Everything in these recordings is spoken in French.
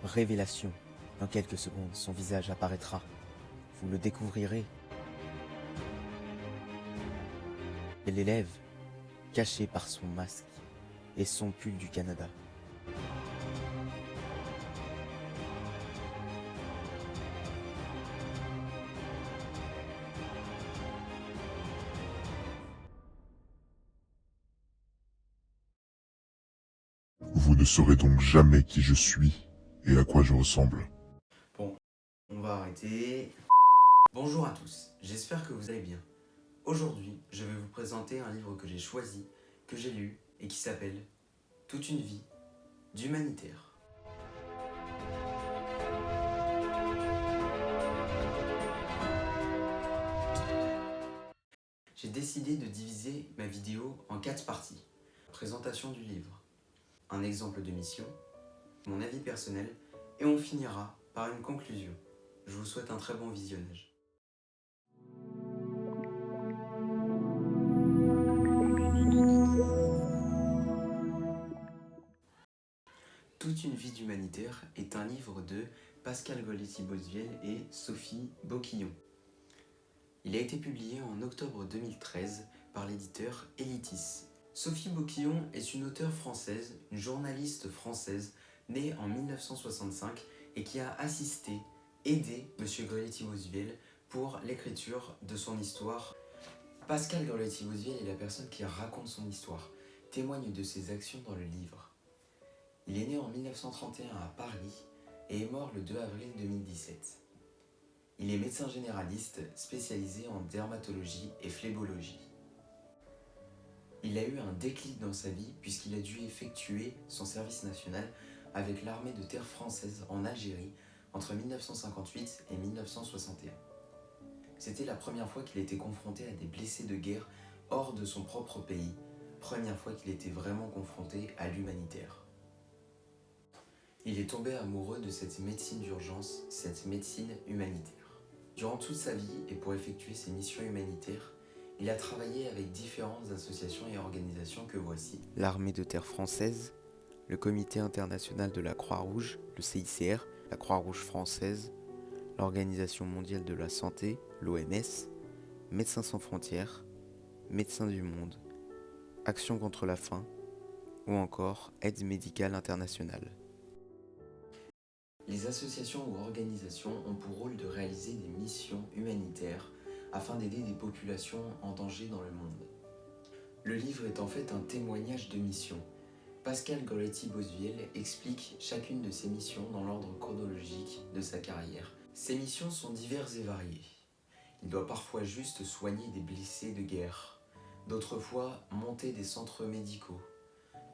Révélation. Dans quelques secondes, son visage apparaîtra. Vous le découvrirez. Et l'élève, caché par son masque et son pull du Canada. Vous ne saurez donc jamais qui je suis et à quoi je ressemble. Bon, on va arrêter. Bonjour à tous, j'espère que vous allez bien. Aujourd'hui, je vais vous présenter un livre que j'ai choisi, que j'ai lu et qui s'appelle Toute une vie d'humanitaire. J'ai décidé de diviser ma vidéo en 4 parties. Présentation du livre, un exemple de mission, mon avis personnel et on finira par une conclusion. Je vous souhaite un très bon visionnage. Toute une vie d'humanitaire est un livre de Pascal Goletti-Bosviel et Sophie Boquillon. Il a été publié en octobre 2013 par l'éditeur Elitis. Sophie Boquillon est une auteure française, une journaliste française née en 1965 et qui a aidé M. Goletti-Bosviel pour l'écriture de son histoire. Pascal Goletti-Bosviel est la personne qui raconte son histoire, témoigne de ses actions dans le livre. Il est né en 1931 à Paris et est mort le 2 avril 2017. Il est médecin généraliste spécialisé en dermatologie et phlébologie. Il a eu un déclic dans sa vie puisqu'il a dû effectuer son service national avec l'armée de terre française en Algérie entre 1958 et 1961. C'était la première fois qu'il était confronté à des blessés de guerre hors de son propre pays, première fois qu'il était vraiment confronté à l'humanitaire. Il est tombé amoureux de cette médecine d'urgence, cette médecine humanitaire. Durant toute sa vie et pour effectuer ses missions humanitaires, il a travaillé avec différentes associations et organisations que voici. L'armée de terre française, le Comité international de la Croix-Rouge, le CICR, la Croix-Rouge française, l'Organisation mondiale de la santé, l'OMS, Médecins sans frontières, Médecins du monde, Action contre la faim ou encore Aide médicale internationale. Les associations ou organisations ont pour rôle de réaliser des missions humanitaires afin d'aider des populations en danger dans le monde. Le livre est en fait un témoignage de mission. Pascal Goletti-Bosviel explique chacune de ses missions dans l'ordre chronologique de sa carrière. Ses missions sont diverses et variées. Il doit parfois juste soigner des blessés de guerre, d'autres fois monter des centres médicaux,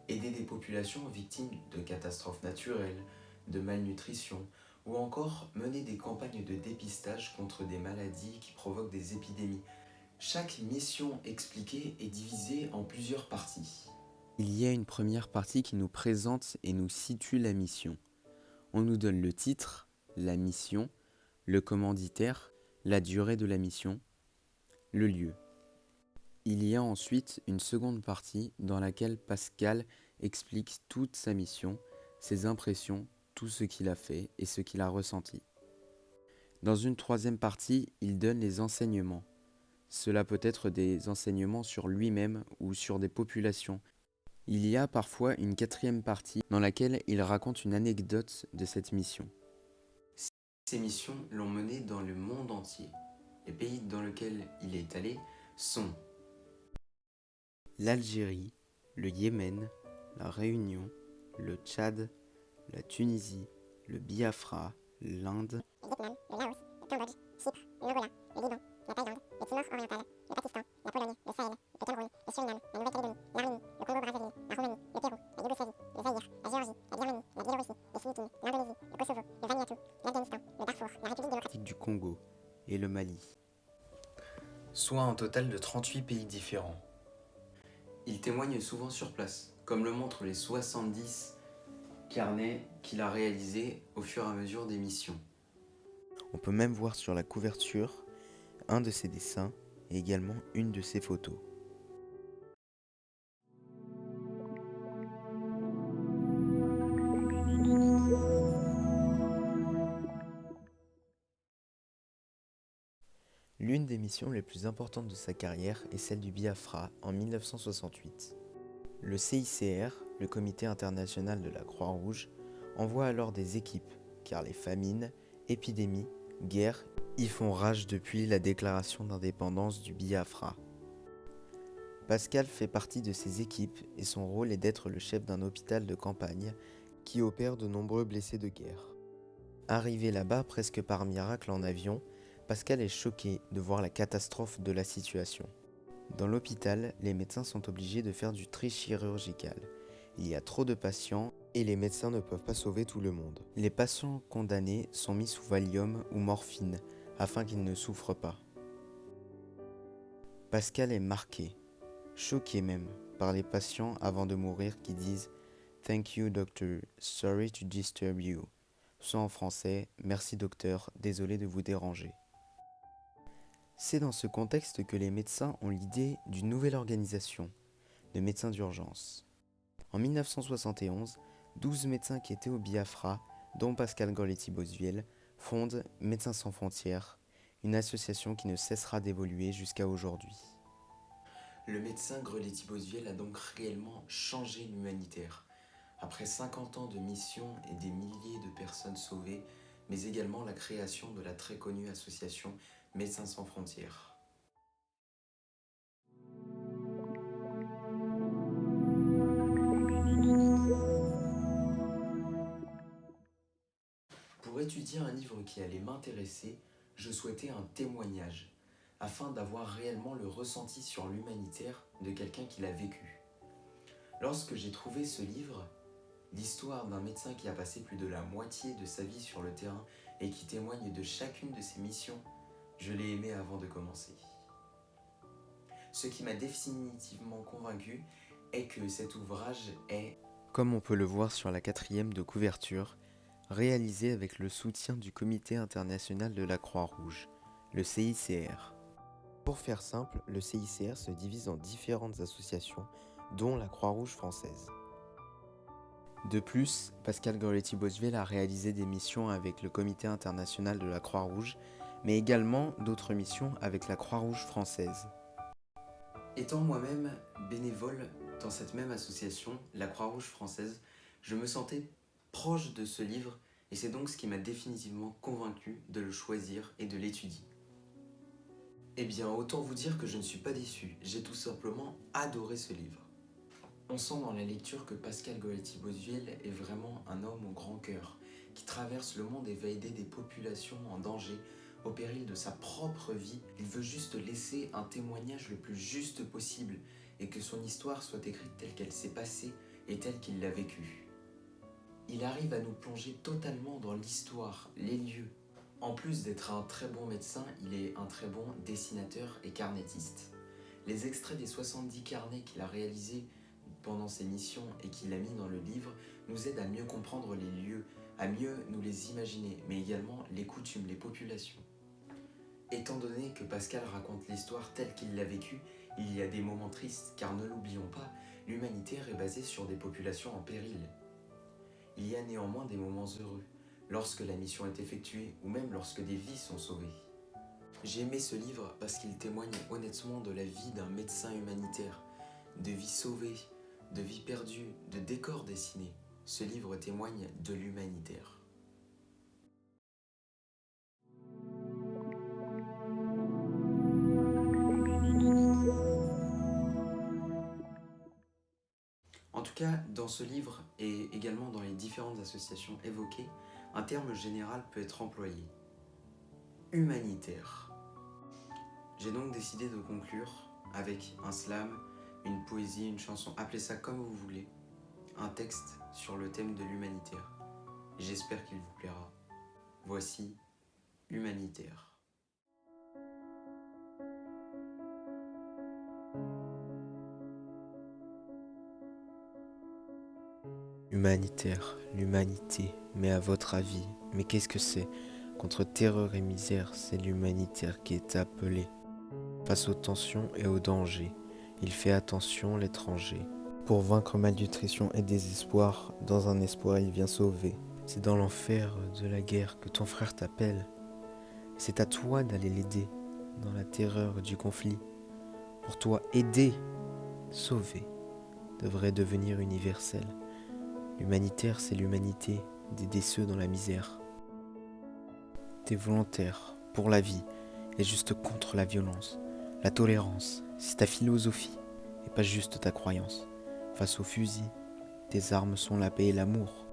aider des populations victimes de catastrophes naturelles, de malnutrition, ou encore mener des campagnes de dépistage contre des maladies qui provoquent des épidémies. Chaque mission expliquée est divisée en plusieurs parties. Il y a une première partie qui nous présente et nous situe la mission. On nous donne le titre, la mission, le commanditaire, la durée de la mission, le lieu. Il y a ensuite une seconde partie dans laquelle Pascal explique toute sa mission, ses impressions, tout ce qu'il a fait et ce qu'il a ressenti. Dans une troisième partie, il donne les enseignements. Cela peut être des enseignements sur lui-même ou sur des populations. Il y a parfois une quatrième partie dans laquelle il raconte une anecdote de cette mission. Ces missions l'ont mené dans le monde entier. Les pays dans lesquels il est allé sont l'Algérie, le Yémen, la Réunion, le Tchad, la Tunisie, le Biafra, l'Inde, le Vietnam, le Laos, le Cambodge, Chypre, l'Angola, le Liban, la Thaïlande, le Timor oriental, le Pakistan, la Pologne, le Sahel, le Cameroun, le Suriname, la Nouvelle-Calédonie, l'Arménie, le Congo-Brazzaville, la Roumanie, le Pérou, la Yougoslavie, le Zaïre, la Géorgie, la Birmanie, la Biélorussie, les Philippines, l'Indonésie, le Kosovo, le Vanuatu, l'Afghanistan, le Darfour, la République démocratique du Congo et le Mali. soit un total de 38 pays différents. Il témoigne souvent sur place, comme le montrent les 70 carnets qu'il a réalisés au fur et à mesure des missions. On peut même voir sur la couverture un de ses dessins et également une de ses photos. L'une des missions les plus importantes de sa carrière est celle du Biafra en 1968. Le CICR, le Comité international de la Croix-Rouge, envoie alors des équipes, car les famines, épidémies, guerres y font rage depuis la déclaration d'indépendance du Biafra. Pascal fait partie de ces équipes et son rôle est d'être le chef d'un hôpital de campagne qui opère de nombreux blessés de guerre. Arrivé là-bas presque par miracle en avion, Pascal est choqué de voir la catastrophe de la situation. Dans l'hôpital, les médecins sont obligés de faire du tri chirurgical. Il y a trop de patients et les médecins ne peuvent pas sauver tout le monde. Les patients condamnés sont mis sous Valium ou morphine afin qu'ils ne souffrent pas. Pascal est marqué, choqué même, par les patients avant de mourir qui disent « Thank you doctor, sorry to disturb you », soit en français « Merci docteur, désolé de vous déranger ». C'est dans ce contexte que les médecins ont l'idée d'une nouvelle organisation, de médecins d'urgence. En 1971, 12 médecins qui étaient au Biafra, dont Pascal Gorleti-Bosviel, fondent Médecins sans frontières, une association qui ne cessera d'évoluer jusqu'à aujourd'hui. Le médecin Gorleti-Bosviel a donc réellement changé l'humanitaire. Après 50 ans de mission et des milliers de personnes sauvées, mais également la création de la très connue association Médecins sans frontières. Pour étudier un livre qui allait m'intéresser, je souhaitais un témoignage, afin d'avoir réellement le ressenti sur l'humanitaire de quelqu'un qui l'a vécu. Lorsque j'ai trouvé ce livre, l'histoire d'un médecin qui a passé plus de la moitié de sa vie sur le terrain et qui témoigne de chacune de ses missions, je l'ai aimé avant de commencer. Ce qui m'a définitivement convaincu est que cet ouvrage est, comme on peut le voir sur la 4e de couverture, réalisé avec le soutien du Comité international de la Croix-Rouge, le CICR. Pour faire simple, le CICR se divise en différentes associations, dont la Croix-Rouge française. De plus, Pascal Gorleti-Bosviel a réalisé des missions avec le Comité international de la Croix-Rouge, mais également d'autres missions avec la Croix-Rouge française. étant moi-même bénévole dans cette même association, la Croix-Rouge française, je me sentais proche de ce livre et c'est donc ce qui m'a définitivement convaincu de le choisir et de l'étudier. Eh bien, autant vous dire que je ne suis pas déçu, j'ai tout simplement adoré ce livre. On sent dans la lecture que Pascal Gorleti-Bosviel est vraiment un homme au grand cœur, qui traverse le monde et va aider des populations en danger, au péril de sa propre vie. Il veut juste laisser un témoignage le plus juste possible et que son histoire soit écrite telle qu'elle s'est passée et telle qu'il l'a vécue. Il arrive à nous plonger totalement dans l'histoire, les lieux. En plus d'être un très bon médecin, il est un très bon dessinateur et carnétiste. Les extraits des 70 carnets qu'il a réalisés pendant ses missions et qu'il a mis dans le livre nous aident à mieux comprendre les lieux, à mieux nous les imaginer, mais également les coutumes, les populations. Étant donné que Pascal raconte l'histoire telle qu'il l'a vécue, il y a des moments tristes, car ne l'oublions pas, l'humanitaire est basée sur des populations en péril. Il y a néanmoins des moments heureux, lorsque la mission est effectuée ou même lorsque des vies sont sauvées. J'ai aimé ce livre parce qu'il témoigne honnêtement de la vie d'un médecin humanitaire, de vies sauvées, de vies perdues, de décors dessinés. Ce livre témoigne de l'humanitaire. En tout cas, dans ce livre et également dans les différentes associations évoquées, un terme général peut être employé. Humanitaire. J'ai donc décidé de conclure avec un slam, une poésie, une chanson, appelez ça comme vous voulez, un texte sur le thème de l'humanitaire. J'espère qu'il vous plaira. Voici Humanitaire. Humanitaire, l'humanité, mais à votre avis, mais qu'est-ce que c'est? Contre terreur et misère, c'est l'humanitaire qui est appelé. Face aux tensions et aux dangers, il fait attention l'étranger. Pour vaincre malnutrition et désespoir, dans un espoir il vient sauver. C'est dans l'enfer de la guerre que ton frère t'appelle. C'est à toi d'aller l'aider. dans la terreur du conflit. Pour toi, aider, sauver, devrait devenir universel. L'humanitaire, c'est l'humanité, d'aider ceux dans la misère. T'es volontaire pour la vie et juste contre la violence. La tolérance, c'est ta philosophie et pas juste ta croyance. Face au fusil, tes armes sont la paix et l'amour.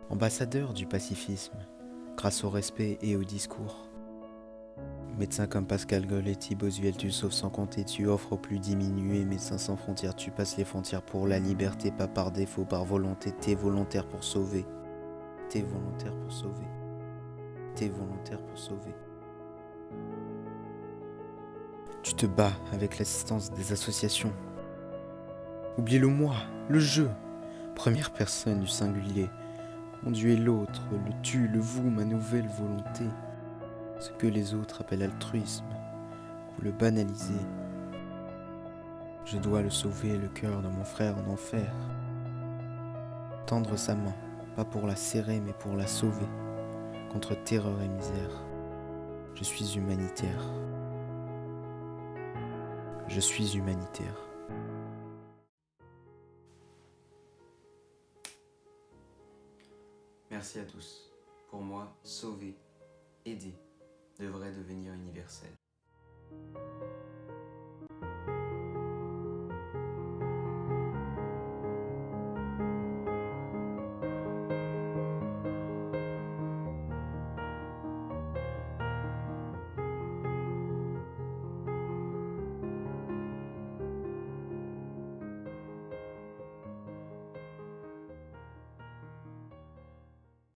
Ambassadeur du pacifisme, grâce au respect et au discours. Médecin comme Pascal Goletti, Bossuel, tu sauves sans compter, tu offres aux plus diminués. Médecins sans frontières, tu passes les frontières pour la liberté, pas par défaut, par volonté. T'es volontaire pour sauver. T'es volontaire pour sauver. T'es volontaire pour sauver. Tu te bats avec l'assistance des associations. Oublie le moi, le je. Première personne du singulier. Mon Dieu est l'autre, le tu, le vous, ma nouvelle volonté. Ce que les autres appellent altruisme, vous le banalisez. Je dois le sauver, le cœur de mon frère en enfer. Tendre sa main, pas pour la serrer mais pour la sauver, contre terreur et misère. Je suis humanitaire. Je suis humanitaire. Merci à tous. Pour moi, sauver, aider devrait devenir universel.